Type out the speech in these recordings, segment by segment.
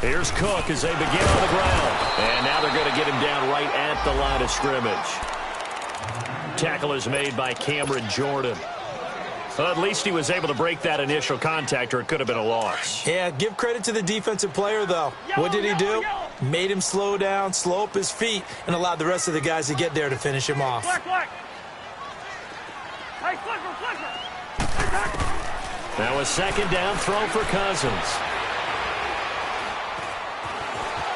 Here's Cook as they begin on the ground. And now they're going to get him down right at the line of scrimmage. Tackle is made by Cameron Jordan. Well, at least he was able to break that initial contact, or it could have been a loss. Yeah, give credit to the defensive player, though. What did he do? Made him slow down, slow up his feet, and allowed the rest of the guys to get there to finish him off. Now a second down throw for Cousins.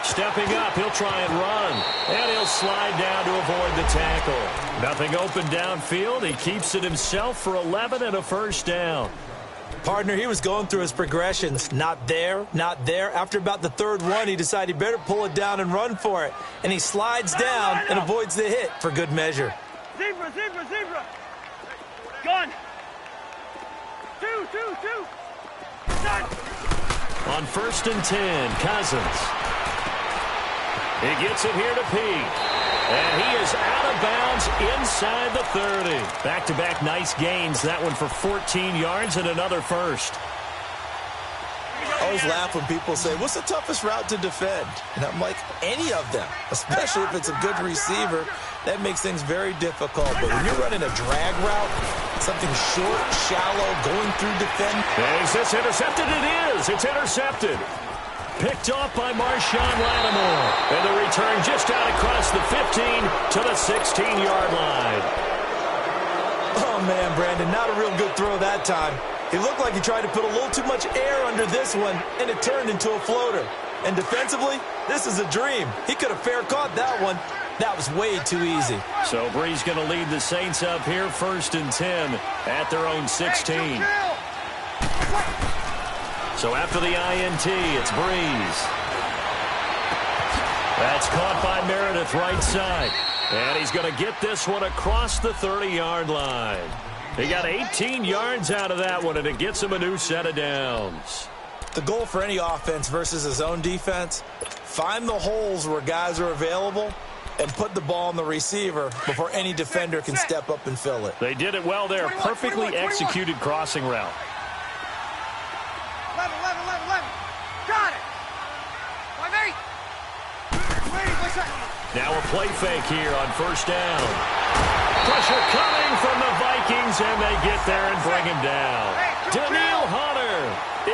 Stepping up, he'll try and run. And he'll slide down to avoid the tackle. Nothing open downfield. He keeps it himself for 11 and a first down. Partner, he was going through his progressions. Not there, not there. After about the third one, he decided he better pull it down and run for it. And he slides down and avoids the hit for good measure. Zebra, zebra, zebra. Gun. Two. Done. On 1st and 10, Cousins. He gets it here to Pete. And he is out of bounds inside the 30. Back-to-back nice gains. That one for 14 yards and another first. I always laugh when people say, what's the toughest route to defend? And I'm like, any of them, especially if it's a good receiver. That makes things very difficult. But when you're running a drag route, something short, shallow, going through defend. Is this intercepted? It is. It's intercepted. Picked off by Marshawn Lattimore. And the return just out across the 15 to the 16-yard line. Oh, man, Brandon, not a real good throw that time. It looked like he tried to put a little too much air under this one, and it turned into a floater. And defensively, this is a dream. He could have fair caught that one. That was way too easy. So Bree's going to lead the Saints up here 1st and 10 at their own 16. So after the INT, it's Breeze. That's caught by Meredith right side. And he's going to get this one across the 30-yard line. He got 18 yards out of that one, and it gets him a new set of downs. The goal for any offense versus his own defense, find the holes where guys are available and put the ball on the receiver before any defender can step up and fill it. They did it well there. Perfectly executed crossing route. 11. Got it. 5-8. Now a play fake here on 1st down. Pressure coming from the Vikings, and they get there and bring him down. Daniil Hunter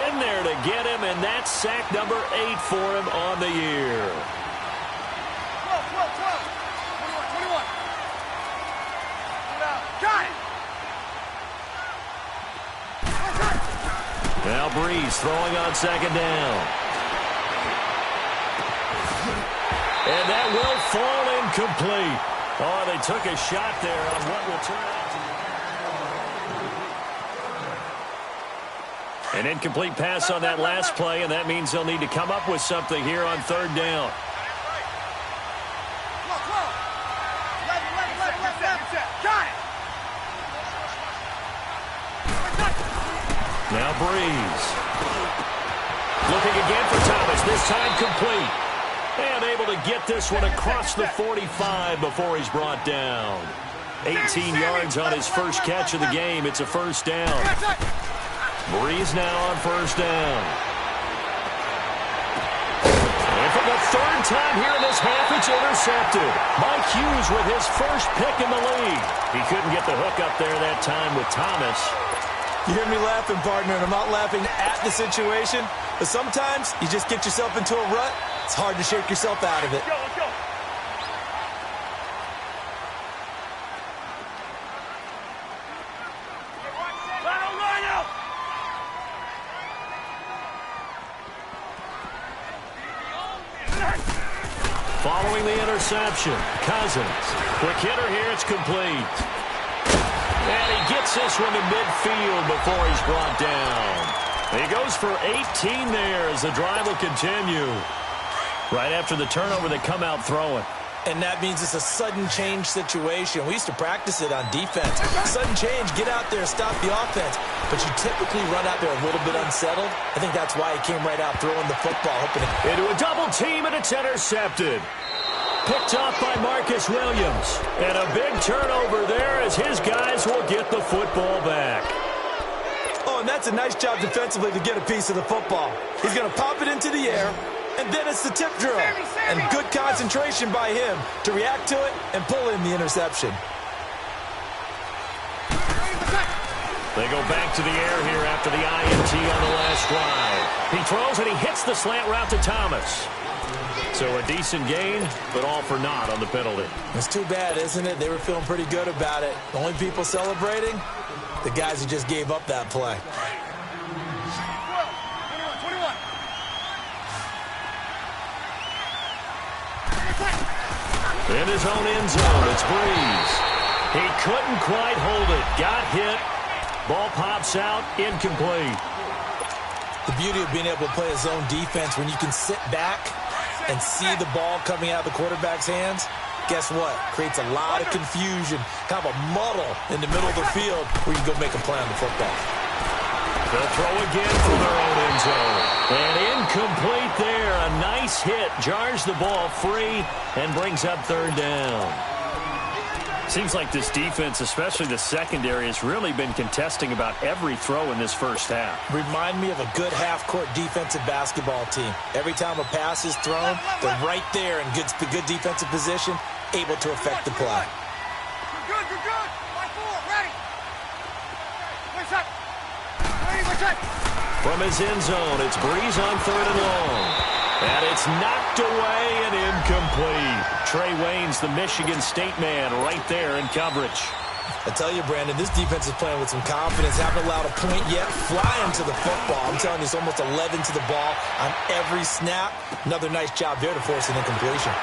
in there to get him, and that's sack number 8 for him on the year. 12. 21. Got it. Now Breeze throwing on 2nd down. And that will fall incomplete. Oh, they took a shot there on what will turn out to be an incomplete pass on that last play, and that means they'll need to come up with something here on 3rd down. Got it. Now Breeze. Looking again for Thomas, this time complete. And able to get this one across the 45 before he's brought down. 18 yards on his first catch of the game. It's a 1st down. Breeze now on 1st down. And for the 3rd time here in this half, it's intercepted. Mike Hughes with his first pick in the league. He couldn't get the hook up there that time with Thomas. You hear me laughing, partner, and I'm not laughing at the situation, but sometimes you just get yourself into a rut. It's hard to shake yourself out of it. Let's go. Following the interception, Cousins. Quick hitter here, it's complete. And he gets this one to midfield before he's brought down. He goes for 18 there as the drive will continue. Right after the turnover, they come out throwing. And that means it's a sudden change situation. We used to practice it on defense. Sudden change, get out there, stop the offense. But you typically run out there a little bit unsettled. I think that's why he came right out throwing the football. Into a double team, and it's intercepted. Picked off by Marcus Williams. And a big turnover there as his guys will get the football back. Oh, and that's a nice job defensively to get a piece of the football. He's going to pop it into the air, And then it's the tip drill. And good concentration by him to react to it and pull in the interception. They go back to the air here after the INT on the last drive. He throws and he hits the slant route to Thomas. So a decent gain, but all for naught on the penalty. It's too bad, isn't it? They were feeling pretty good about it. The only people celebrating, the guys who just gave up that play. 21. In his own end zone, it's Breeze. He couldn't quite hold it. Got hit. Ball pops out, incomplete. The beauty of being able to play a zone defense when you can sit back and see the ball coming out of the quarterback's hands, guess what? Creates a lot of confusion, kind of a muddle in the middle of the field where you go make a play on the football. They'll throw again from their own end zone. And incomplete there. A nice hit. Jars the ball free and brings up third down. Seems like this defense, especially the secondary, has really been contesting about every throw in this first half. Remind me of a good half-court defensive basketball team. Every time a pass is thrown, they're right there in good defensive position, able to affect the play. You're good. Line 4, ready. What's up? Ready, what's up? From his end zone, it's Breeze on third and long. And it's knocked away and incomplete. Trey Wayne's the Michigan State man right there in coverage. I tell you, Brandon, this defense is playing with some confidence. Haven't allowed a point yet. Flying to the football. I'm telling you, it's almost 11 to the ball on every snap. Another nice job there to force an incompletion.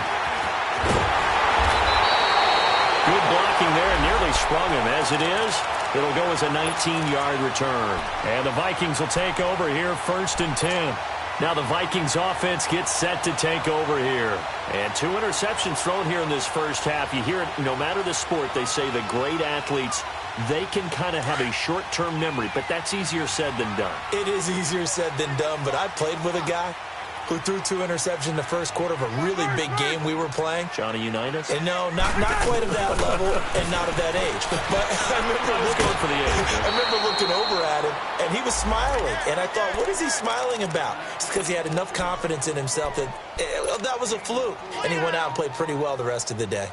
Good blocking there and nearly sprung him. As it is, it'll go as a 19-yard return. And the Vikings will take over here, 1st and 10. Now the Vikings offense gets set to take over here. And 2 interceptions thrown here in this first half. You hear it, no matter the sport, they say the great athletes, they can kind of have a short-term memory, but that's easier said than done. It is easier said than done, but I played with a guy who threw 2 interceptions in the first quarter of a really big game we were playing. Johnny Unitas? And no, not quite of that level and not of that age. But I remember looking over at him, and he was smiling. And I thought, what is he smiling about? It's because he had enough confidence in himself that that was a fluke. And he went out and played pretty well the rest of the day.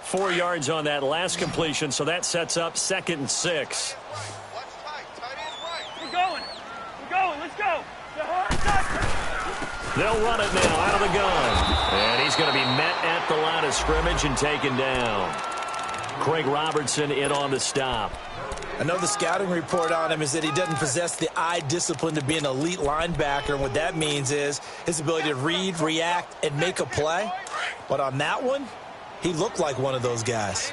Four yards on that last completion, so that sets up 2nd and 6. We're going. Let's go. They'll run it now out of the gun. And he's going to be met at the line of scrimmage and taken down. Craig Robertson in on the stop. I know the scouting report on him is that he doesn't possess the eye discipline to be an elite linebacker. And what that means is his ability to read, react, and make a play. But on that one, he looked like one of those guys.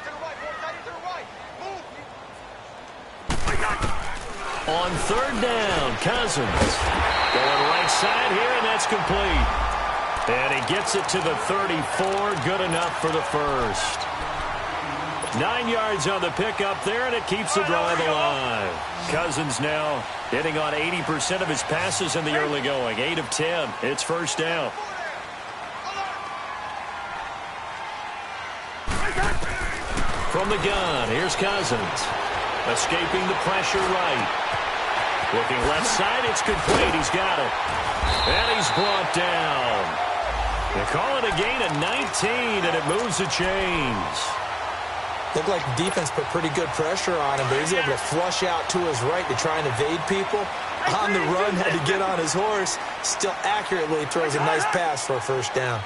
On 3rd down, Cousins. Going right side here, and that's complete. And he gets it to the 34. Good enough for the first. 9 yards on the pickup there, and it keeps the drive alive. Cousins now hitting on 80% of his passes in the early going. 8 of 10. It's 1st down. From the gun, here's Cousins. Escaping the pressure right. Looking left side, it's complete. He's got it. And he's brought down. They call it a gain of 19, and it moves the chains. Looked like the defense put pretty good pressure on him, but he's able to flush out to his right to try and evade people. On the run, had to get on his horse. Still accurately throws a nice pass for a 1st down.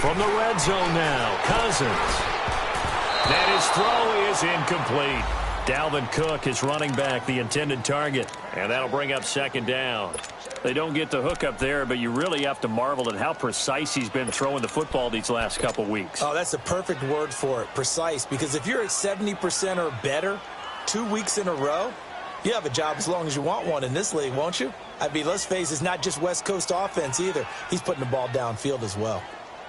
From the red zone now, Cousins. And his throw is incomplete. Dalvin Cook is running back, the intended target. And that'll bring up 2nd down. They don't get the hook up there, but you really have to marvel at how precise he's been throwing the football these last couple weeks. Oh, that's a perfect word for it, precise. Because if you're at 70% or better 2 weeks in a row, you have a job as long as you want one in this league, won't you? I mean, let's face it, it's not just West Coast offense either. He's putting the ball downfield as well.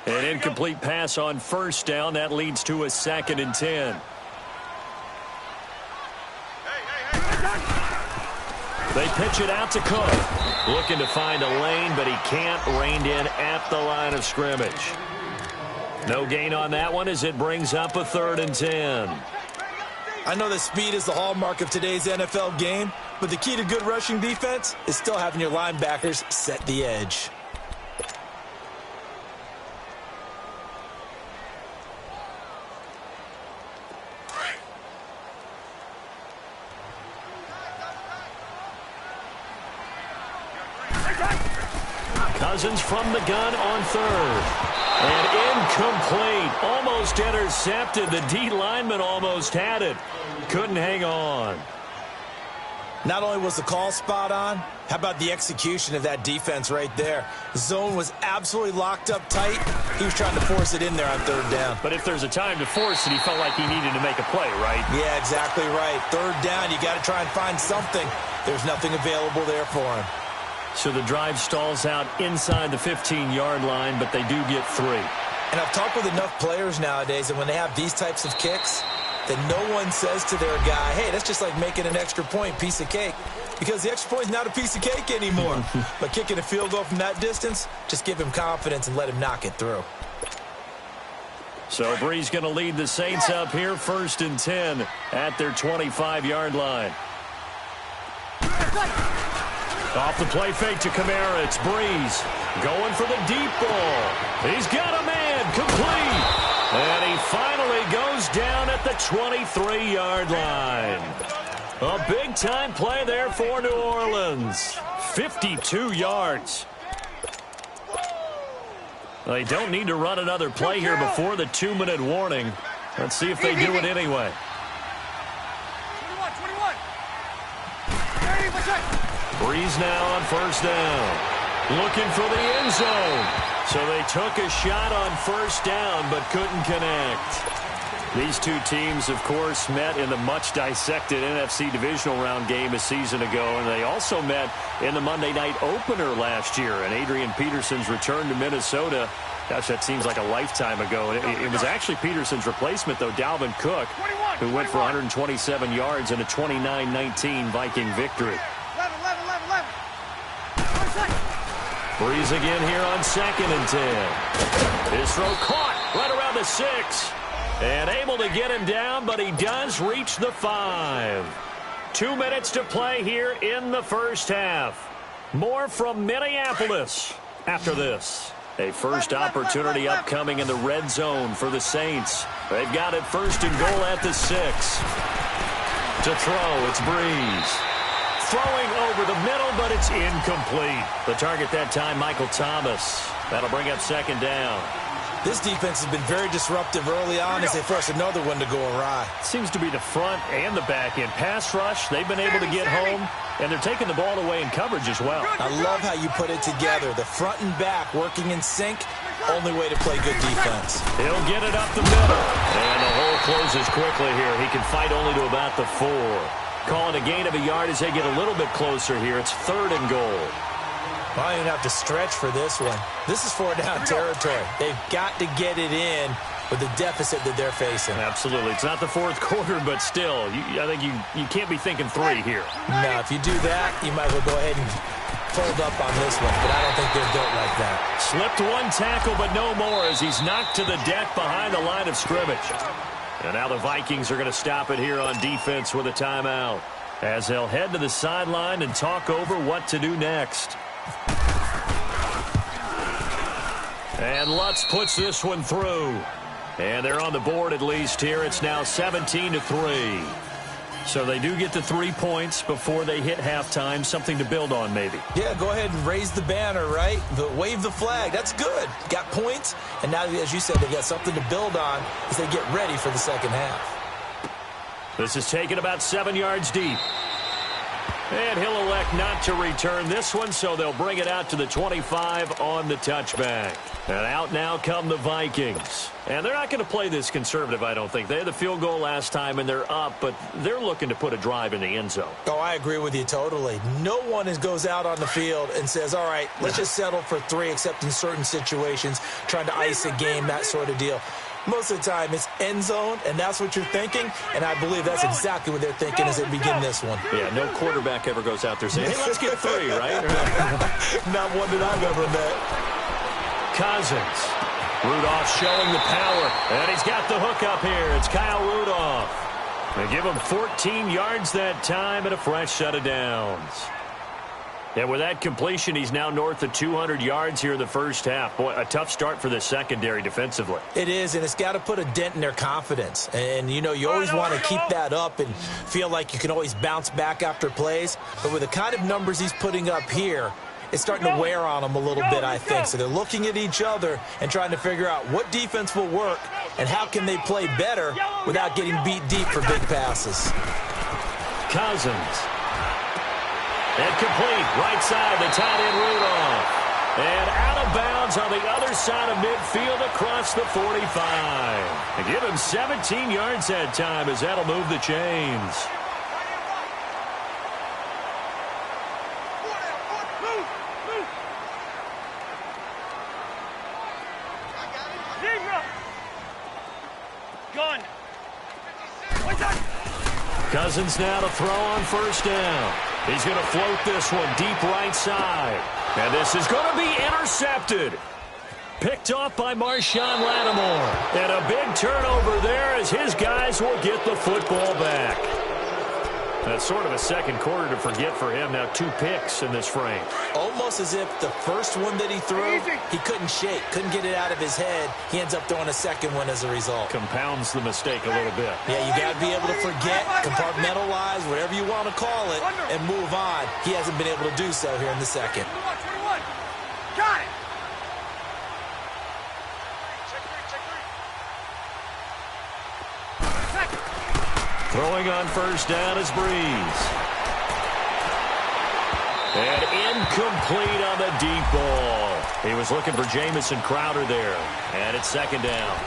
An incomplete pass on 1st down. That leads to a 2nd and 10. They pitch it out to Cook. Looking to find a lane, but he can't. Reined in at the line of scrimmage. No gain on that one as it brings up a 3rd and 10. I know that speed is the hallmark of today's NFL game, but the key to good rushing defense is still having your linebackers set the edge. Cousins from the gun on 3rd. And incomplete. Almost intercepted. The D lineman almost had it. Couldn't hang on. Not only was the call spot on, how about the execution of that defense right there? The zone was absolutely locked up tight. He was trying to force it in there on 3rd down. But if there's a time to force it, he felt like he needed to make a play, right? Yeah, exactly right. 3rd down, you got to try and find something. There's nothing available there for him. So the drive stalls out inside the 15-yard line, but they do get 3. And I've talked with enough players nowadays, and when they have these types of kicks, that no one says to their guy, hey, that's just like making an extra point, piece of cake. Because the extra point is not a piece of cake anymore. But kicking a field goal from that distance, just give him confidence and let him knock it through. So Bree's going to lead the Saints up here, 1st and 10 at their 25-yard line. Off the play fake to Kamara. It's Breeze going for the deep ball. He's got a man complete. And he finally goes down at the 23-yard line. A big-time play there for New Orleans. 52 yards. They don't need to run another play here before the 2-minute warning. Let's see if they do it anyway. 21. Ready, what's up? Breeze now on 1st down. Looking for the end zone. So they took a shot on 1st down but couldn't connect. These two teams, of course, met in the much-dissected NFC divisional round game a season ago, and they also met in the Monday night opener last year. And Adrian Peterson's return to Minnesota, gosh, that seems like a lifetime ago. It was actually Peterson's replacement, though, Dalvin Cook, who went for 127 yards in a 29-19 Viking victory. 11. 1 second. Breeze again here on 2nd and 10. His throw caught right around the 6. And able to get him down, but he does reach the 5. 2 minutes to play here in the 1st half. More from Minneapolis after this. A first opportunity upcoming in the red zone for the Saints. They've got it 1st and goal at the 6. To throw, it's Breeze. Throwing over the middle, but it's incomplete. The target that time, Michael Thomas. That'll bring up 2nd down. This defense has been very disruptive early on as they force another one to go awry. Seems to be the front and the back end. Pass rush, they've been able to get home, and they're taking the ball away in coverage as well. I love how you put it together. The front and back working in sync, only way to play good defense. He'll get it up the middle, and the hole closes quickly here. He can fight only to about the 4. Calling a gain of a yard as they get a little bit closer here. It's 3rd and goal. I don't even have to stretch for this one. This is 4-down territory. They've got to get it in with the deficit that they're facing. Absolutely. It's not the 4th quarter, but still, I think you can't be thinking 3 here. No, if you do that, you might as well go ahead and fold up on this one, but I don't think they're built like that. Slipped one tackle, but no more as he's knocked to the deck behind the line of scrimmage. And now the Vikings are going to stop it here on defense with a timeout as they'll head to the sideline and talk over what to do next. And Lutz puts this one through. And they're on the board at least here. It's now 17-3. So they do get the 3 points before they hit halftime. Something to build on, maybe. Yeah, go ahead and raise the banner, right? Wave the flag. That's good. Got points. And now, as you said, they've got something to build on as they get ready for the 2nd half. This is taken about 7 yards deep. And he'll elect not to return this one, so they'll bring it out to the 25 on the touchback. And out now come the Vikings. And they're not going to play this conservative, I don't think. They had the field goal last time, and they're up, but they're looking to put a drive in the end zone. Oh, I agree with you totally. No one goes out on the field and says, all right, let's just settle for 3, except in certain situations, trying to ice a game, that sort of deal. Most of the time, it's end zone, and that's what you're thinking, and I believe that's exactly what they're thinking as they begin this one. Yeah, no quarterback ever goes out there saying, hey, let's get 3, right? Not one that I've ever met. Cousins Rudolph showing the power, and he's got the hook up here. It's Kyle Rudolph. They give him 14 yards that time and a fresh set of downs. And with that completion, he's now north of 200 yards here in the first half. Boy, a tough start for the secondary defensively. It is, and it's got to put a dent in their confidence. And, you know, you always want to keep that up and feel like you can always bounce back after plays. But with the kind of numbers he's putting up here, it's starting to wear on them a little bit, I think. So they're looking at each other and trying to figure out what defense will work and how can they play better without getting beat deep for big passes. Cousins. And complete, right side, the tight end Rudolph. And out of bounds on the other side of midfield across the 45. And give him 17 yards that time as that'll move the chains. Cousins now to throw on first down. He's going to float this one deep right side. And this is going to be intercepted. Picked off by Marshawn Lattimore. And a big turnover there as his guys will get the football back. That's sort of a second quarter to forget for him. Now 2 picks in this frame. Almost as if the first one that he threw, he couldn't shake, couldn't get it out of his head. He ends up throwing a second one as a result. Compounds the mistake a little bit. Yeah, you got to be able to forget, compartmentalize, whatever you want to call it, and move on. He hasn't been able to do so here in the second. 21. Got it. Throwing on first down is Breeze. And incomplete on the deep ball. He was looking for Jamison Crowder there. And it's second down.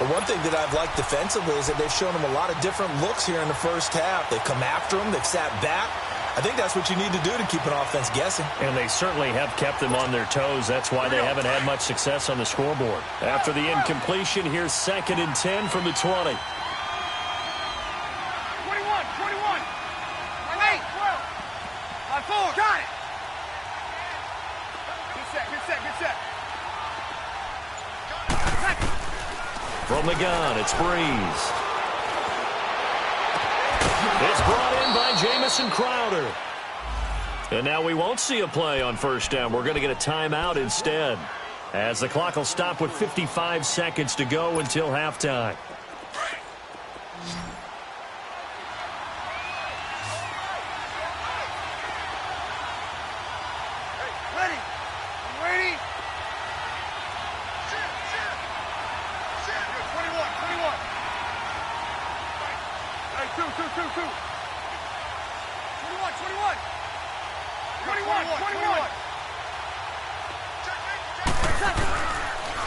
The one thing that I've liked defensively is that they've shown him a lot of different looks here in the first half. They've come after him. They've sat back. I think that's what you need to do to keep an offense guessing. And they certainly have kept them on their toes. That's why they haven't had much success on the scoreboard. After the incompletion, here's 2nd and 10 from the 20. 4. Got it. Good set. From the gun, it's Breeze. It's brought in by Jamison Crowder. And now we won't see a play on first down. We're going to get a timeout instead, as the clock will stop with 55 seconds to go until halftime.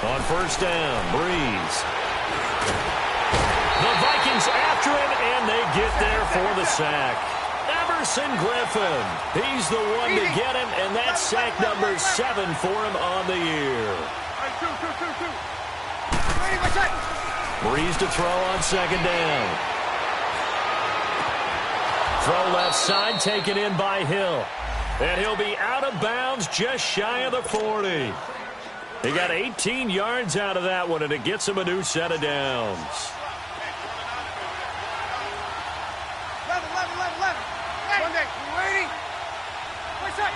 On first down, Breeze. The Vikings after him, and they get there for the sack. Everson Griffin. He's the one to get him, and that's sack number 7 for him on the year. Breeze to throw on second down. Throw left side, taken in by Hill. And he'll be out of bounds just shy of the 40. He got 18 yards out of that one, and it gets him a new set of downs. 11. Sunday, you ready? What's up?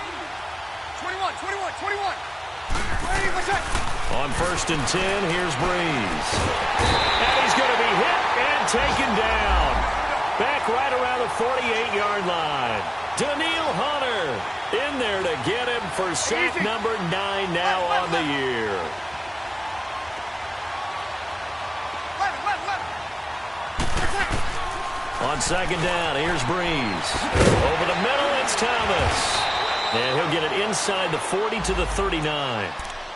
21. Ready, what's up? On first and 10, here's Breeze. And he's going to be hit and taken down. Back right around the 48-yard line. Daniil Hunter in there to get him for sack number 9 now on the year. 11. On second down, here's Breeze. Over the middle, it's Thomas. And he'll get it inside the 40 to the 39.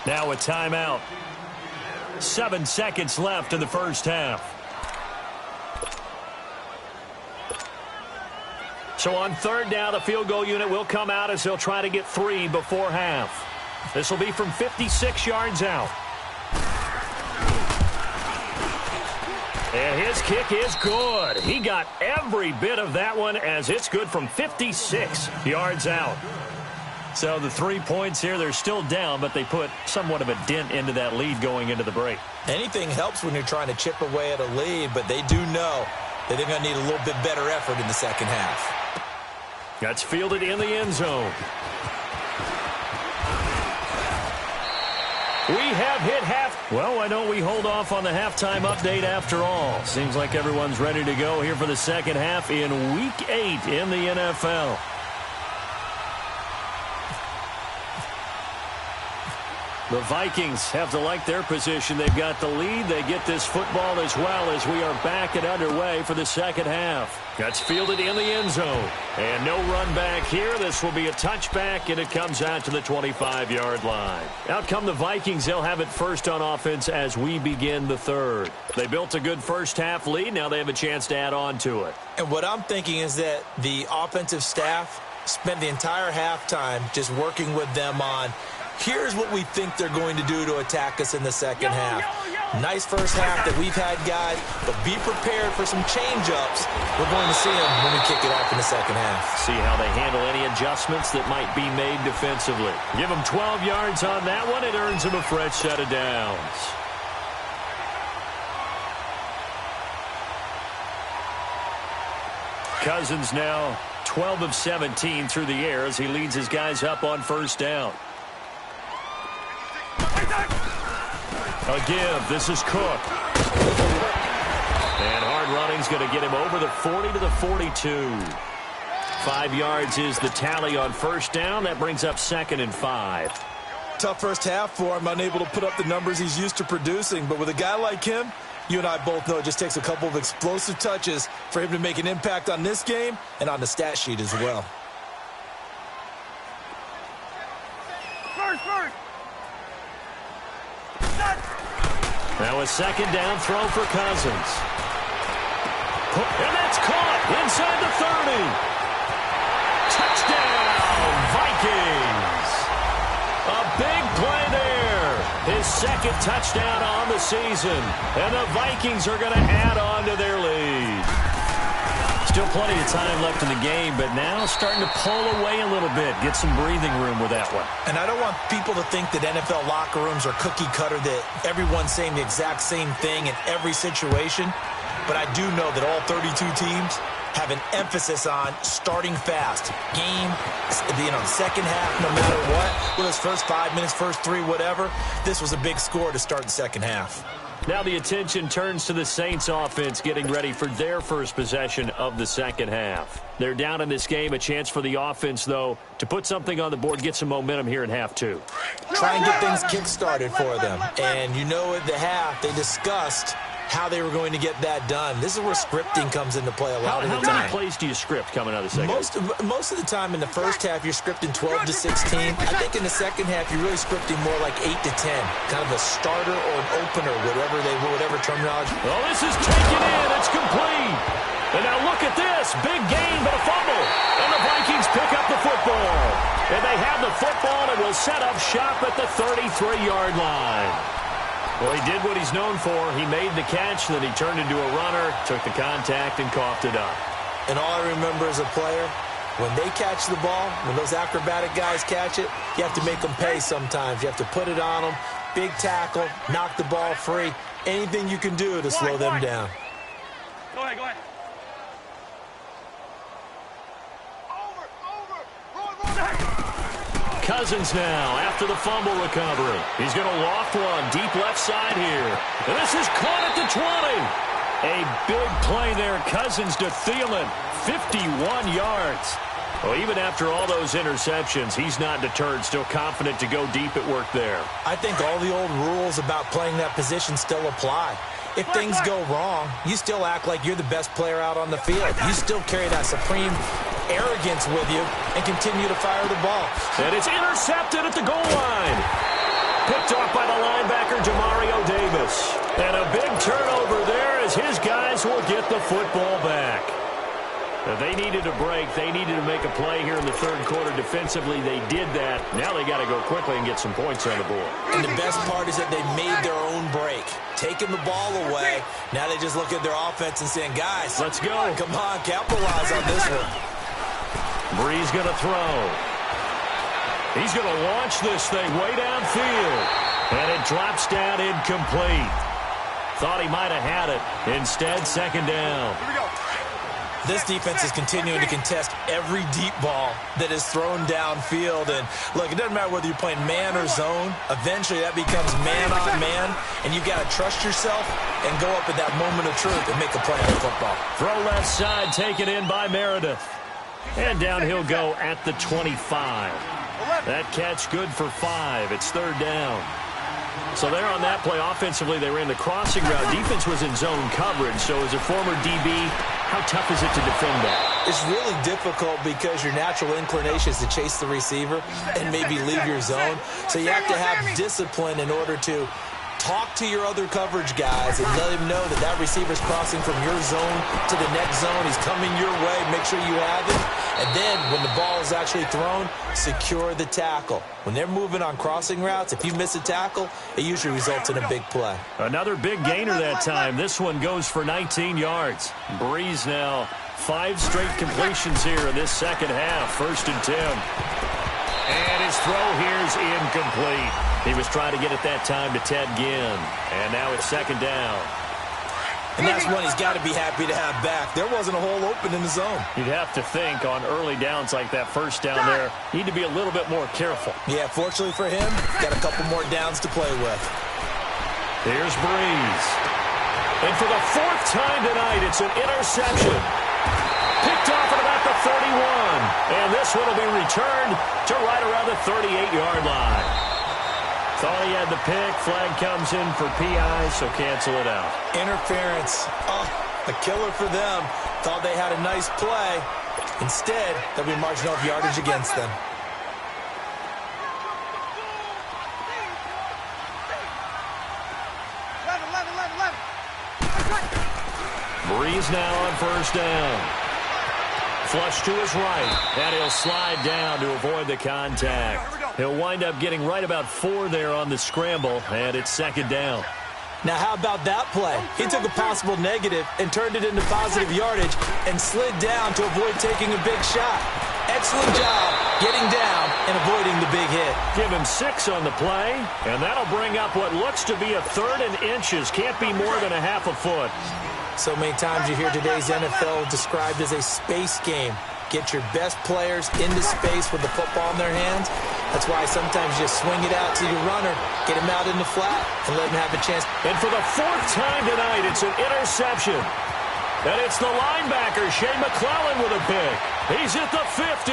Now a timeout. 7 seconds left in the first half. So on third down, the field goal unit will come out as they'll try to get 3 before half. This will be from 56 yards out. And his kick is good. He got every bit of that one as it's good from 56 yards out. So the 3 points here, they're still down, but they put somewhat of a dent into that lead going into the break. Anything helps when you're trying to chip away at a lead, but they do know that they're going to need a little bit better effort in the second half. That's fielded in the end zone. We have hit half. Well, why don't we hold off on the halftime update after all? Seems like everyone's ready to go here for the second half in Week 8 in the NFL. The Vikings have to like their position. They've got the lead. They get this football as well as we are back and underway for the second half. That's fielded in the end zone. And no run back here. This will be a touchback, and it comes out to the 25-yard line. Out come the Vikings. They'll have it first on offense as we begin the third. They built a good first-half lead. Now they have a chance to add on to it. And what I'm thinking is that the offensive staff spent the entire halftime just working with them on, here's what we think they're going to do to attack us in the second half. Nice first half that we've had, guys, but be prepared for some change-ups. We're going to see them when we kick it off in the second half. See how they handle any adjustments that might be made defensively. Give them 12 yards on that one. It earns them a fresh set of downs. Cousins now 12 of 17 through the air as he leads his guys up on first down. A give. This is Cook. And hard running's going to get him over the 40 to the 42. 5 yards is the tally on first down. That brings up 2nd and 5. Tough first half for him, unable to put up the numbers he's used to producing. But with a guy like him, you and I both know it just takes a couple of explosive touches for him to make an impact on this game and on the stat sheet as well. Now a second down throw for Cousins. And that's caught inside the 30. Touchdown, Vikings. A big play there. His second touchdown on the season. And the Vikings are going to add on to their lead. Still plenty of time left in the game, but now starting to pull away a little bit. Get some breathing room with that one. And I don't want people to think that NFL locker rooms are cookie cutter, that everyone's saying the exact same thing in every situation. But I do know that all 32 teams have an emphasis on starting fast. Game, second half, no matter what. Whether it's first 5 minutes, first 3, whatever. This was a big score to start the second half. Now the attention turns to the Saints offense getting ready for their first possession of the second half. They're down in this game. A chance for the offense, though, to put something on the board, get some momentum here in half 2. Try and get things kick-started for them. And you know at the half, they discussed how they were going to get that done. This is where scripting comes into play a lot of the time. How many plays do you script coming out of the second half? Most of the time in the first half, you're scripting 12 to 16. I think in the second half, you're really scripting more like 8 to 10. Kind of a starter or an opener, whatever terminology. Well, this is taken in. It's complete. And now look at this. Big gain, but a fumble. And the Vikings pick up the football. And they have the football and will set up shop at the 33-yard line. Well, he did what he's known for. He made the catch, then he turned into a runner, took the contact, and coughed it up. And all I remember as a player, when they catch the ball, when those acrobatic guys catch it, you have to make them pay sometimes. You have to put it on them, big tackle, knock the ball free, anything you can do to slow them down. Go ahead. Cousins now after the fumble recovery. He's going to loft one deep left side here. And this is caught at the 20. A big play there. Cousins to Thielen. 51 yards. Well, even after all those interceptions, he's not deterred. Still confident to go deep at work there. I think all the old rules about playing that position still apply. If things go wrong, you still act like you're the best player out on the field. You still carry that supreme arrogance with you and continue to fire the ball. And it's intercepted at the goal line. Picked off by the linebacker, Demario Davis. And a big turnover there as his guys will get the football back. Now, they needed a break. They needed to make a play here in the third quarter. Defensively, they did that. Now they got to go quickly and get some points on the board. And the best part is that they made their own break. Taking the ball away. Now they just look at their offense and saying, guys, let's go. Come on, capitalize on this one. Breeze going to throw. He's going to launch this thing way downfield. And it drops down incomplete. Thought he might have had it. Instead, second down. Here we go. This defense is continuing to contest every deep ball that is thrown downfield. And, look, it doesn't matter whether you're playing man or zone. Eventually, that becomes man-on-man, and you've got to trust yourself and go up at that moment of truth and make a play on the football. Throw left side, taken in by Meredith. And down he'll go at the 25. That catch good for 5. It's third down. So there on that play, offensively, they ran the crossing route. Defense was in zone coverage. So as a former DB, how tough is it to defend that? It's really difficult because your natural inclination is to chase the receiver and maybe leave your zone. So you have to have discipline in order to talk to your other coverage guys and let him know that that receiver's crossing from your zone to the next zone. He's coming your way. Make sure you have him. And then when the ball is actually thrown, secure the tackle. When they're moving on crossing routes, if you miss a tackle, it usually results in a big play. Another big gainer that time. This one goes for 19 yards. Breeze now 5 straight completions here in this second half. 1st and 10. And his throw here's incomplete. He was trying to get it that time to Ted Ginn. And now it's second down. And that's one he's got to be happy to have back. There wasn't a hole open in the zone. You'd have to think on early downs like that first down there, need to be a little bit more careful. Yeah, fortunately for him, got a couple more downs to play with. Here's Breeze. And for the 4th time tonight, it's an interception. Picked off at about the 31. And this one will be returned to right around the 38-yard line. Thought he had the pick. Flag comes in for PI, so cancel it out. Interference. Oh, a killer for them. Thought they had a nice play. Instead, they'll be marching off yardage against them. Breeze now on 1st down. Flush to his right, and he'll slide down to avoid the contact. He'll wind up getting right about 4 there on the scramble, and it's second down. Now, how about that play? He took a possible negative and turned it into positive yardage and slid down to avoid taking a big shot. Excellent job getting down and avoiding the big hit. Give him 6 on the play, and that'll bring up what looks to be a 3rd and inches. Can't be more than a half a foot. So many times you hear today's NFL described as a space game. Get your best players into space with the football in their hands. That's why sometimes you just swing it out to your runner, get him out in the flat, and let him have a chance. And for the 4th time tonight, it's an interception. And it's the linebacker, Shea McClellan, with a pick. He's at the 50.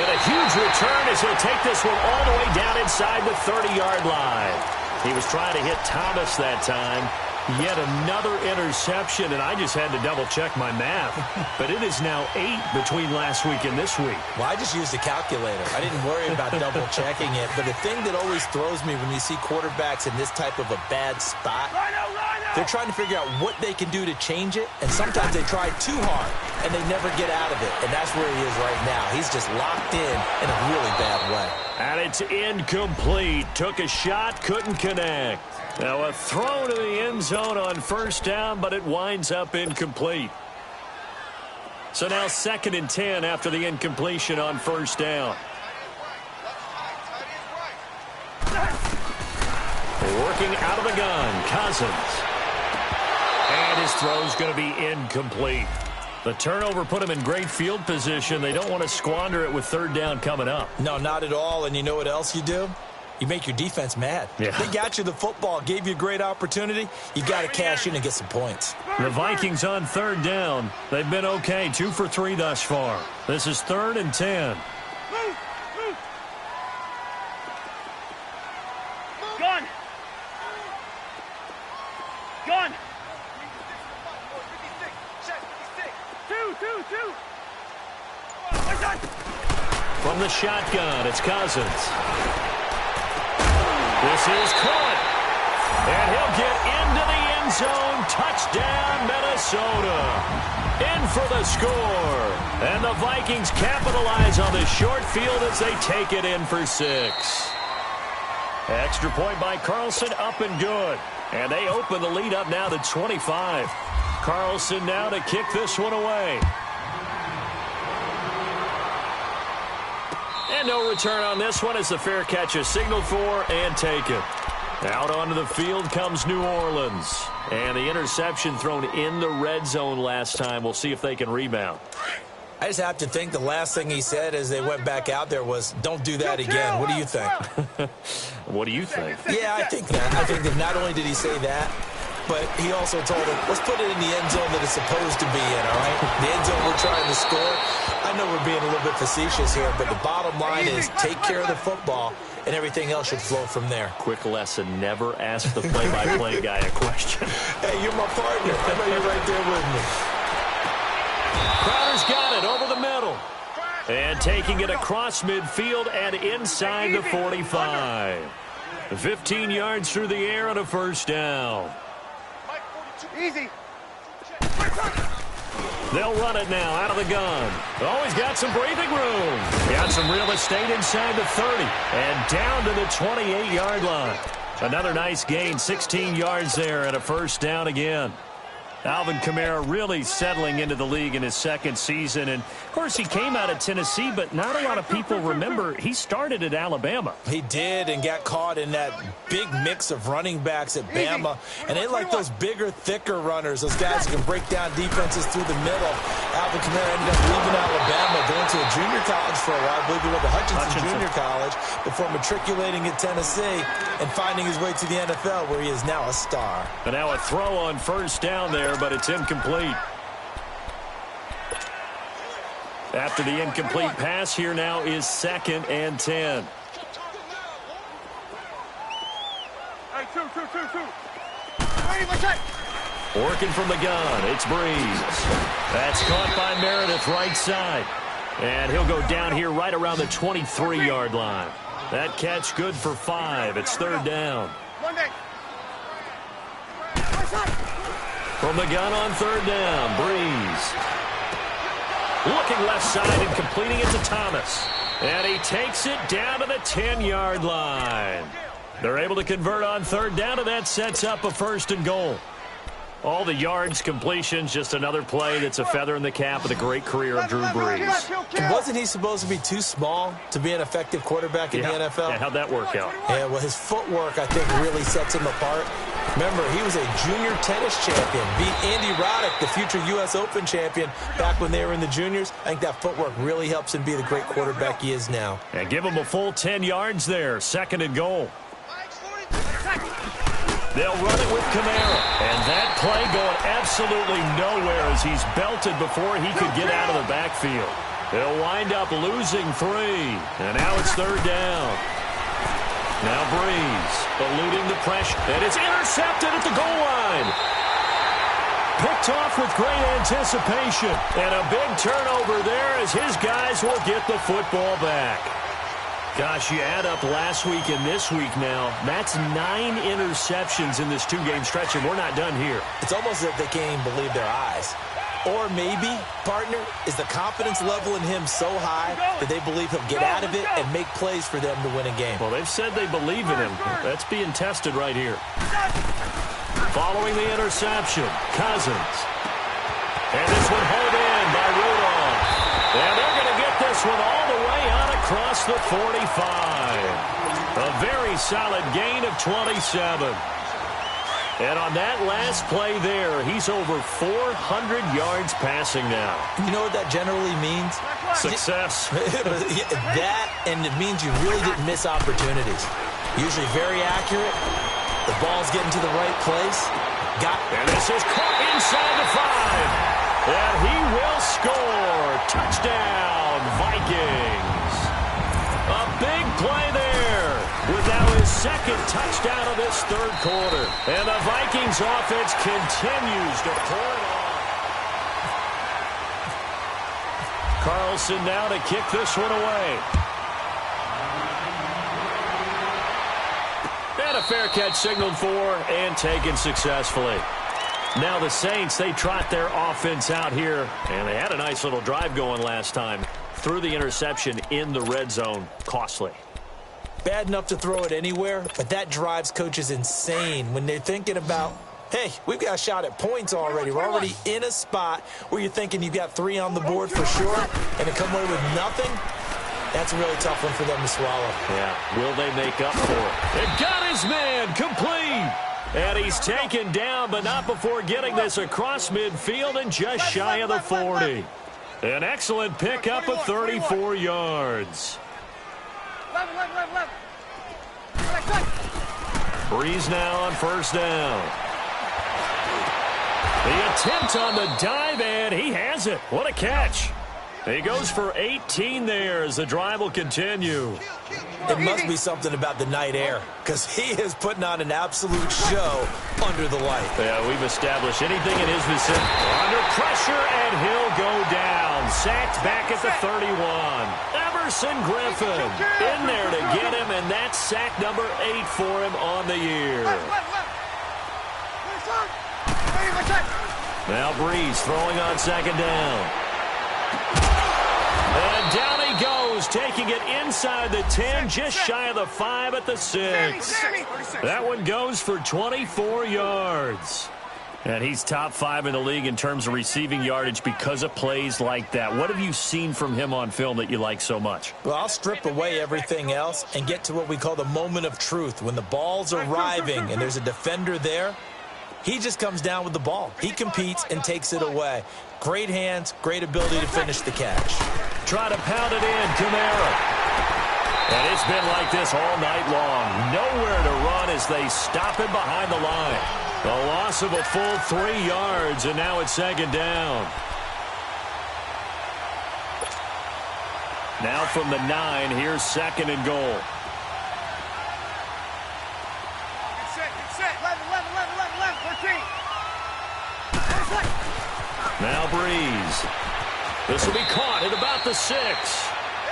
And a huge return as he'll take this one all the way down inside the 30-yard line. He was trying to hit Thomas that time. Yet another interception, and I just had to double-check my math. But it is now 8 between last week and this week. Well, I just used a calculator. I didn't worry about double-checking it. But the thing that always throws me when you see quarterbacks in this type of a bad spot, they're trying to figure out what they can do to change it. And sometimes they try too hard, and they never get out of it. And that's where he is right now. He's just locked in a really bad way. And it's incomplete. Took a shot, couldn't connect. Now a throw to the end zone on 1st down, but it winds up incomplete. So now 2nd and 10 after the incompletion on 1st down. Working out of the gun, Cousins. And his throw's going to be incomplete. The turnover put him in great field position. They don't want to squander it with 3rd down coming up. No, not at all. And you know what else you do? You make your defense mad. Yeah. They got you the football, gave you a great opportunity. You got to cash in and get some points. The Vikings on 3rd down. They've been okay, 2 for 3 thus far. This is 3rd and 10. Gun! Gun! 2! From the shotgun, it's Cousins. This is caught. And he'll get into the end zone. Touchdown, Minnesota. In for the score. And the Vikings capitalize on the short field as they take it in for 6. Extra point by Carlson, up and good. And they open the lead up now to 25. Carlson now to kick this one away. And no return on this one as the fair catch is signaled for and taken. Out onto the field comes New Orleans. And the interception thrown in the red zone last time. We'll see if they can rebound. I just have to think the last thing he said as they went back out there was, don't do that again. What do you think? What do you think? Yeah, I think that. I think that not only did he say that, but he also told him, let's put it in the end zone that it's supposed to be in, all right? The end zone we're trying to score. I know we're being a little bit facetious here, but the bottom line is take care of the football, and everything else should flow from there. Quick lesson, never ask the play-by-play guy a question. Hey, you're my partner. I know you're right there with me. Crowder's got it over the middle. And taking it across midfield and inside the 45. 15 yards through the air and a first down. Easy. They'll run it now out of the gun. Oh, he's got some breathing room. Got some real estate inside the 30. And down to the 28-yard line. Another nice gain, 16 yards there and a first down again. Alvin Kamara really settling into the league in his second season. And, of course, he came out of Tennessee, but not a lot of people remember he started at Alabama. He did and got caught in that big mix of running backs at Bama. And they like those bigger, thicker runners, those guys who can break down defenses through the middle. Alvin Kamara ended up leaving Alabama, going to a junior college for a while. I believe he went to Hutchinson Junior College before matriculating at Tennessee and finding his way to the NFL, where he is now a star. And now a throw on first down there, but it's incomplete. After the incomplete pass, here now is 2nd and 10. Hey, two. Ready, what's that? Working from the gun, it's Breeze. That's caught by Meredith right side. And he'll go down here right around the 23-yard line. That catch good for 5. It's 3rd down. Monday. What's that? From the gun on 3rd down, Breeze. Looking left side and completing it to Thomas. And he takes it down to the 10-yard line. They're able to convert on 3rd down, and that sets up a 1st and goal. All the yards, completions, just another play that's a feather in the cap of the great career of Drew Brees. And wasn't he supposed to be too small to be an effective quarterback in the NFL? Yeah, how'd that work out? Yeah, well, his footwork, I think, really sets him apart. Remember, he was a junior tennis champion, beat Andy Roddick, the future U.S. Open champion, back when they were in the juniors. I think that footwork really helps him be the great quarterback he is now. And give him a full 10 yards there, 2nd and goal. They'll run it with Kamara. And that play going absolutely nowhere as he's belted before he could get out of the backfield. They'll wind up losing 3. And now it's 3rd down. Now Breeze eluding the pressure. And it's intercepted at the goal line. Picked off with great anticipation. And a big turnover there as his guys will get the football back. Gosh, you add up last week and this week now, that's 9 interceptions in this 2-game stretch, and we're not done here. It's almost as if they can't even believe their eyes. Or maybe, partner, is the confidence level in him so high that they believe he'll get out of it and make plays for them to win a game. Well, they've said they believe in him. That's being tested right here. Following the interception, Cousins. And this one hauled in by Rudolph. And they're going to get this one all the way on across the 45. A very solid gain of 27. And on that last play there, he's over 400 yards passing now. You know what that generally means? Success. That, and it means you really didn't miss opportunities. Usually very accurate. The ball's getting to the right place. And this is caught inside the 5. And he will score. Touchdown, Vikings. A big play there with now his 2nd touchdown of this 3rd quarter. And the Vikings offense continues to pour it on. Carlson now to kick this one away. And a fair catch signaled for and taken successfully. Now the Saints, they trot their offense out here, and they had a nice little drive going last time. Threw the interception in the red zone. Costly. Bad enough to throw it anywhere, but that drives coaches insane when they're thinking about, hey, we've got a shot at points already. We're already in a spot where you're thinking you've got 3 on the board for sure, and to come away with nothing, That's a really tough one for them to swallow. Yeah, will they make up for it? It got his man complete. And he's taken down, but not before getting this across midfield and just shy of the 40. An excellent pickup of 34 yards. Breeze now on first down. The attempt on the dive, and he has it. What a catch. He goes for 18 there as the drive will continue. It must be something about the night air, because he is putting on an absolute show under the light. Yeah, we've established anything in his vicinity. Under pressure, and he'll go down. Sacked back at the 31. Emerson Griffin in there to get him, and that's sack number 8 for him on the year. Now Breeze throwing on second down. And down he goes, taking it inside the 10, just shy of the 5 at the 6. That one goes for 24 yards. And he's top 5 in the league in terms of receiving yardage because of plays like that. What have you seen from him on film that you like so much? Well, I'll strip away everything else and get to what we call the moment of truth. When the ball's arriving and there's a defender there, he just comes down with the ball. He competes and takes it away. Great hands, great ability to finish the catch. Try to pound it in, Kamara. And it's been like this all night long. Nowhere to run as they stop him behind the line. A loss of a full 3 yards, and now it's second down. Now from the 9, here's second and goal. Now Breeze. This will be caught at about the 6.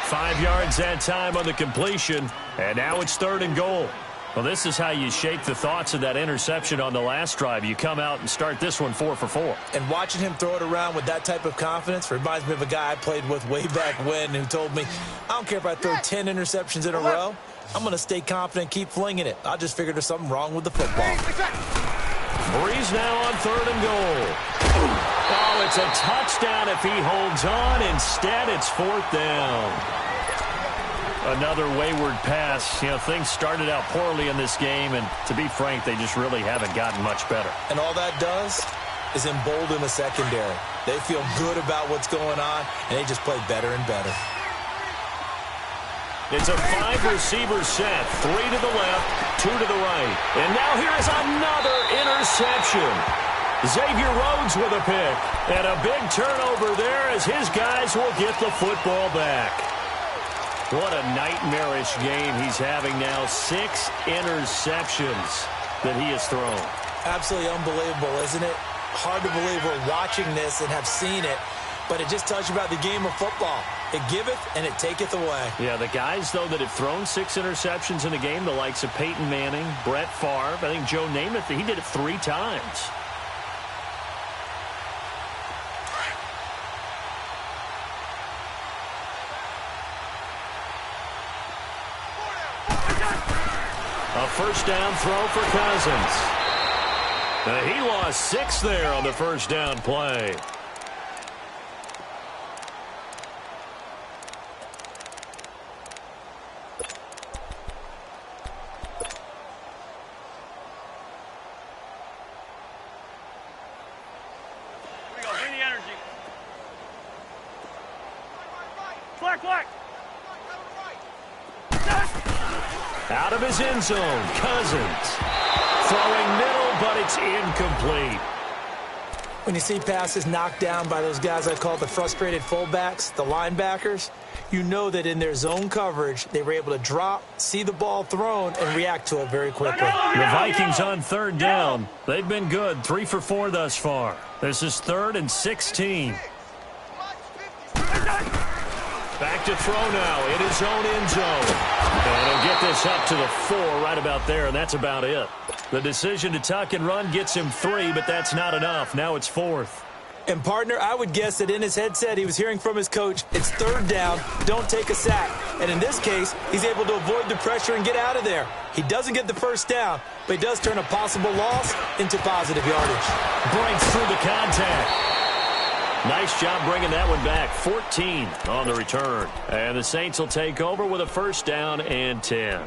5 yards that time on the completion, and now it's third and goal. Well, this is how you shake the thoughts of that interception on the last drive. You come out and start this one 4 for 4. And watching him throw it around with that type of confidence reminds me of a guy I played with way back when who told me, I don't care if I throw 10 interceptions in a row. I'm going to stay confident, keep flinging it. I just figured there's something wrong with the football. Breeze now on third and goal. Oh, it's a touchdown if he holds on. Instead, it's fourth down. Another wayward pass. You know, things started out poorly in this game, and to be frank, they just really haven't gotten much better. And all that does is embolden the secondary. They feel good about what's going on, and they just play better and better. It's a 5-receiver set. 3 to the left, 2 to the right. And now here is another interception. Xavier Rhodes with a pick. And a big turnover there as his guys will get the football back. What a nightmarish game he's having now. 6 interceptions that he has thrown. Absolutely unbelievable, isn't it? Hard to believe we're watching this and have seen it, but it just tells you about the game of football. It giveth and it taketh away. Yeah, the guys, though, that have thrown 6 interceptions in a game, the likes of Peyton Manning, Brett Favre, I think Joe Namath, he did it 3 times. A first down throw for Cousins. He lost 6 there on the first down play. Out of his end zone, Cousins. Throwing middle, but it's incomplete. When you see passes knocked down by those guys I call the frustrated fullbacks, the linebackers, you know that in their zone coverage, they were able to drop, see the ball thrown, and react to it very quickly. The Vikings on third down. They've been good, 3 for 4 thus far. This is 3rd and 16. Back to throw now in his own end zone. And he'll get this up to the 4 right about there, and that's about it. The decision to tuck and run gets him 3, but that's not enough. Now it's 4th. And, partner, I would guess that in his headset he was hearing from his coach, it's 3rd down, don't take a sack. And in this case, he's able to avoid the pressure and get out of there. He doesn't get the first down, but he does turn a possible loss into positive yardage. Breaks through the contact. Nice job bringing that one back. 14 on the return. And the Saints will take over with a first down and 10.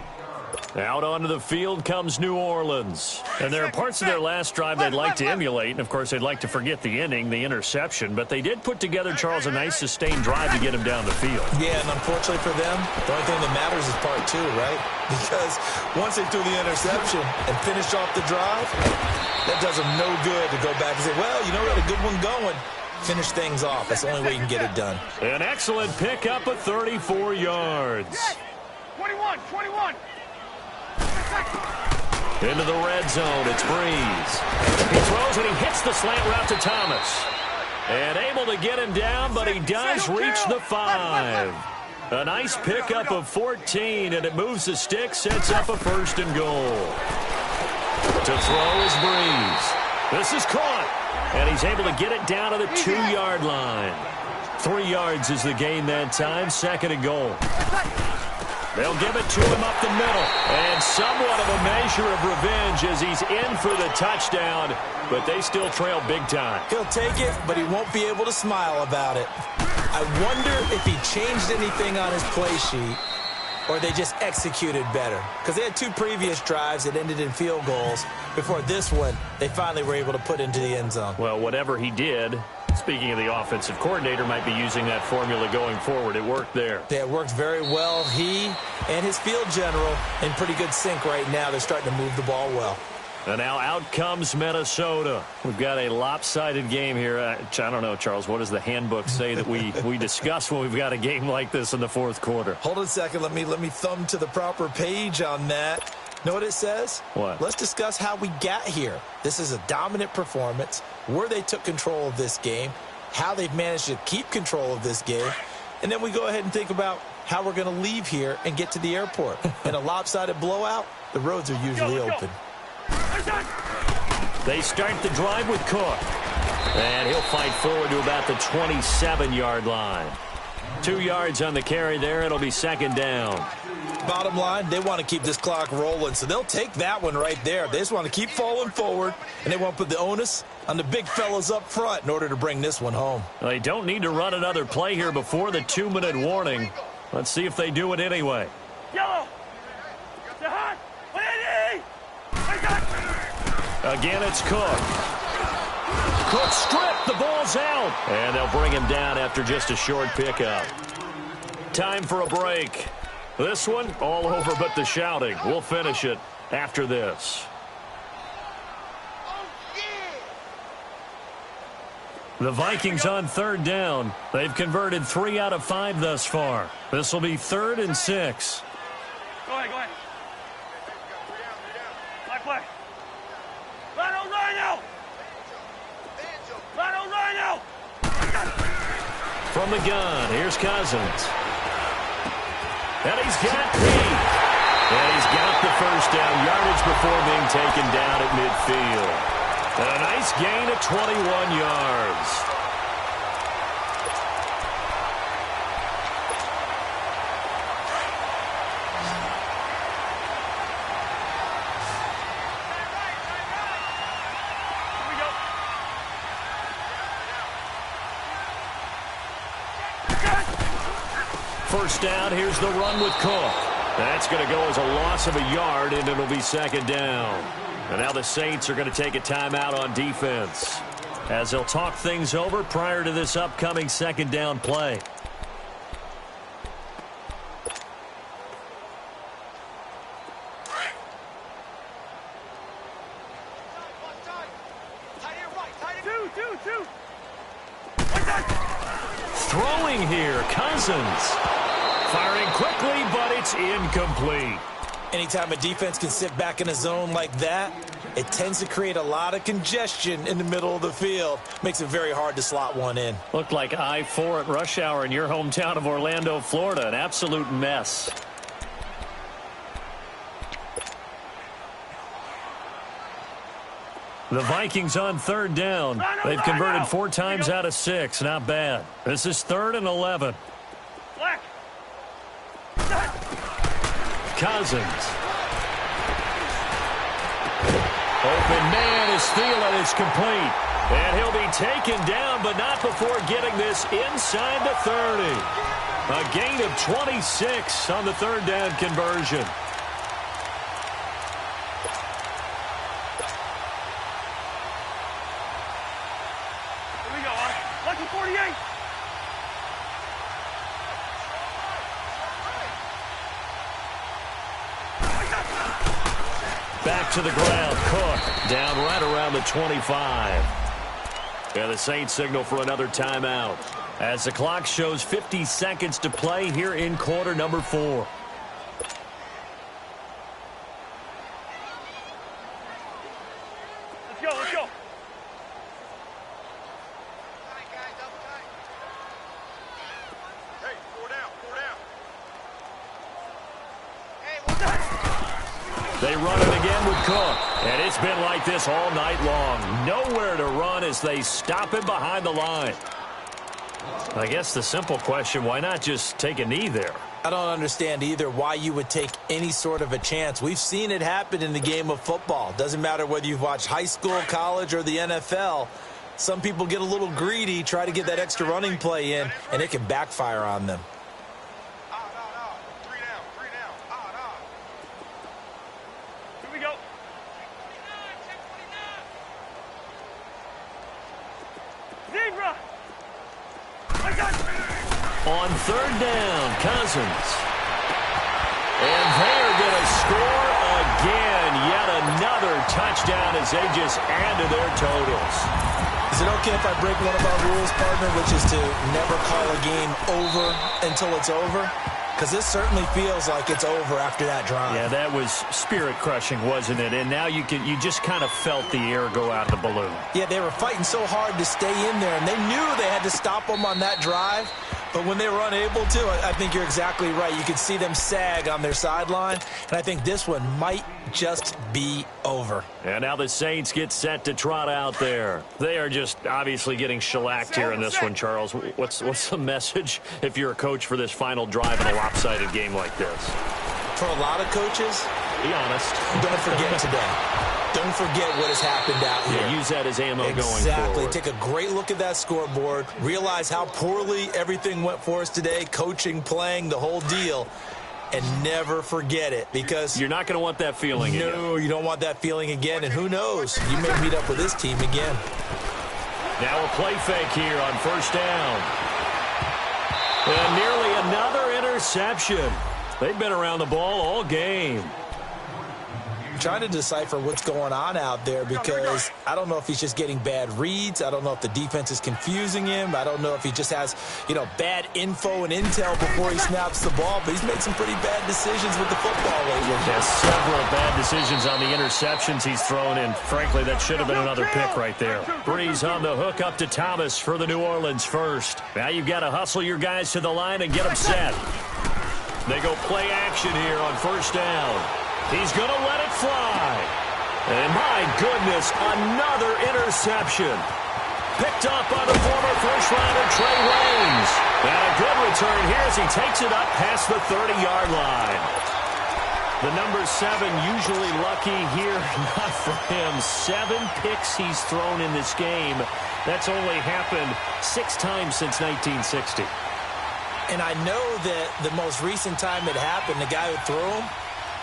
Out onto the field comes New Orleans. And there are parts of their last drive they'd like to emulate. And, of course, they'd like to forget the inning, the interception. But they did put together, Charles, a nice sustained drive to get him down the field. Yeah, and unfortunately for them, the only thing that matters is part two, right? Because once they threw the interception and finished off the drive, that does them no good to go back and say, well, you know, we had a good one going. Finish things off. That's the only way you can get it done. An excellent pickup of 34 yards. 21. Into the red zone, it's Breeze. He throws and he hits the slant route to Thomas. And able to get him down, but he does reach the 5. A nice pickup of 14, and it moves the stick, sets up a first and goal. To throw is Breeze. This is caught, and he's able to get it down to the 2-yard line. 3 yards is the gain that time, second and goal. They'll give it to him up the middle. And somewhat of a measure of revenge as he's in for the touchdown, but they still trail big time. He'll take it, but he won't be able to smile about it. I wonder if he changed anything on his play sheet or they just executed better. Because they had 2 previous drives that ended in field goals. Before this one, they finally were able to put into the end zone. Well, whatever he did, speaking of the offensive coordinator, might be using that formula going forward. It worked there. Yeah, it worked very well. He and his field general in pretty good sync right now. They're starting to move the ball well. And now out comes Minnesota. We've got a lopsided game here. I don't know, Charles, what does the handbook say that we discuss when we've got a game like this in the fourth quarter? Hold on a second. Let me thumb to the proper page on that. Know what it says? What? Let's discuss how we got here. This is a dominant performance, where they took control of this game, how they've managed to keep control of this game, and then we go ahead and think about how we're going to leave here and get to the airport. In a lopsided blowout, the roads are usually open. They start the drive with Cook. And he'll fight forward to about the 27-yard line. 2 yards on the carry there. It'll be second down. Bottom line, they want to keep this clock rolling, so they'll take that one right there. They just want to keep falling forward, and they want to put the onus on the big fellas up front in order to bring this one home. They don't need to run another play here before the 2-minute warning. Let's see if they do it anyway. Yellow. Again, it's Cook. Cook stripped. The ball's out. And they'll bring him down after just a short pickup. Time for a break. This one, all over but the shouting. We'll finish it after this. The Vikings on third down. They've converted 3 out of 5 thus far. This will be 3rd and 6. Go ahead. Play. Rhino! From the gun, here's Cousins. And he's got Pete. And he's got the first down, yardage before being taken down at midfield. And a nice gain of 21 yards. First down, here's the run with Cook. That's going to go as a loss of a yard, and it'll be second down. And now the Saints are going to take a timeout on defense as they'll talk things over prior to this upcoming second down play. Throwing here, Cousins. Firing quickly, but it's incomplete. Anytime a defense can sit back in a zone like that, it tends to create a lot of congestion in the middle of the field. Makes it very hard to slot one in. Looked like I-4 at rush hour in your hometown of Orlando, Florida. An absolute mess. The Vikings on third down. They've converted 4 times out of 6. Not bad. This is 3rd and 11. Cousins. Open man is Thielen. It's complete. And he'll be taken down, but not before getting this inside the 30. A gain of 26 on the third down conversion. Here we go, Lucky 48. Back to the ground. Cook down right around the 25. And the Saints signal for another timeout as the clock shows 50 seconds to play here in quarter number 4. Let's go, let's go. Hey, 4 down, 4 down. Hey, what's that? They run it again with Cook. And it's been like this all night long. Nowhere to run as they stop him behind the line. I guess the simple question, why not just take a knee there? I don't understand either why you would take any sort of a chance. We've seen it happen in the game of football. Doesn't matter whether you've watched high school, college, or the NFL. Some people get a little greedy, try to get that extra running play in, and it can backfire on them. Here we go. Zebra! On third down, Cousins. And they're going to score again. Yet another touchdown as they just add to their totals. Is it okay if I break one of our rules, partner, which is to never call a game over until it's over? Because this certainly feels like it's over after that drive. Yeah, that was spirit-crushing, wasn't it? And now you just kind of felt the air go out of the balloon. Yeah, they were fighting so hard to stay in there, and they knew they had to stop them on that drive. But when they were unable to, I think you're exactly right. You could see them sag on their sideline, and I think this one might just be over. And now the Saints get set to trot out there. They are just obviously getting shellacked here in this one, Charles. What's the message if you're a coach for this final drive in a lopsided game like this? For a lot of coaches, be honest. Don't forget today. Don't forget what has happened out here. Yeah, use that as ammo going forward. Exactly. Take a great look at that scoreboard. Realize how poorly everything went for us today. Coaching, playing, the whole deal. And never forget it, because you're not going to want that feeling again. No, you don't want that feeling again. And who knows? You may meet up with this team again. Now a play fake here on first down. And nearly another interception. They've been around the ball all game. Trying to decipher what's going on out there, because I don't know if he's just getting bad reads. I don't know if the defense is confusing him. I don't know if he just has, bad info and intel before he snaps the ball. But he's made some pretty bad decisions with the football lately. Yeah, several bad decisions on the interceptions he's thrown in. Frankly, that should have been another pick right there. Breeze on the hook up to Thomas for the New Orleans first. Now you've got to hustle your guys to the line and get them set. They go play action here on first down. He's going to let it fly. And my goodness, another interception. Picked up by the former first-rounder Trey Waynes. And a good return here as he takes it up past the 30-yard line. The number 7 usually lucky here. Not for him. 7 picks he's thrown in this game. That's only happened 6 times since 1960. And I know that the most recent time it happened, the guy who threw him,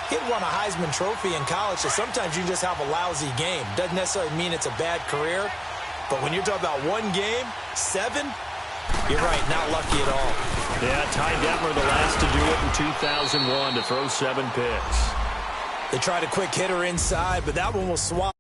he had won a Heisman Trophy in college, so sometimes you just have a lousy game. Doesn't necessarily mean it's a bad career, but when you're talking about one game, 7, you're right, not lucky at all. Yeah, Ty Detmer, the last to do it in 2001, to throw 7 picks. They tried a quick hitter inside, but that one was swapped.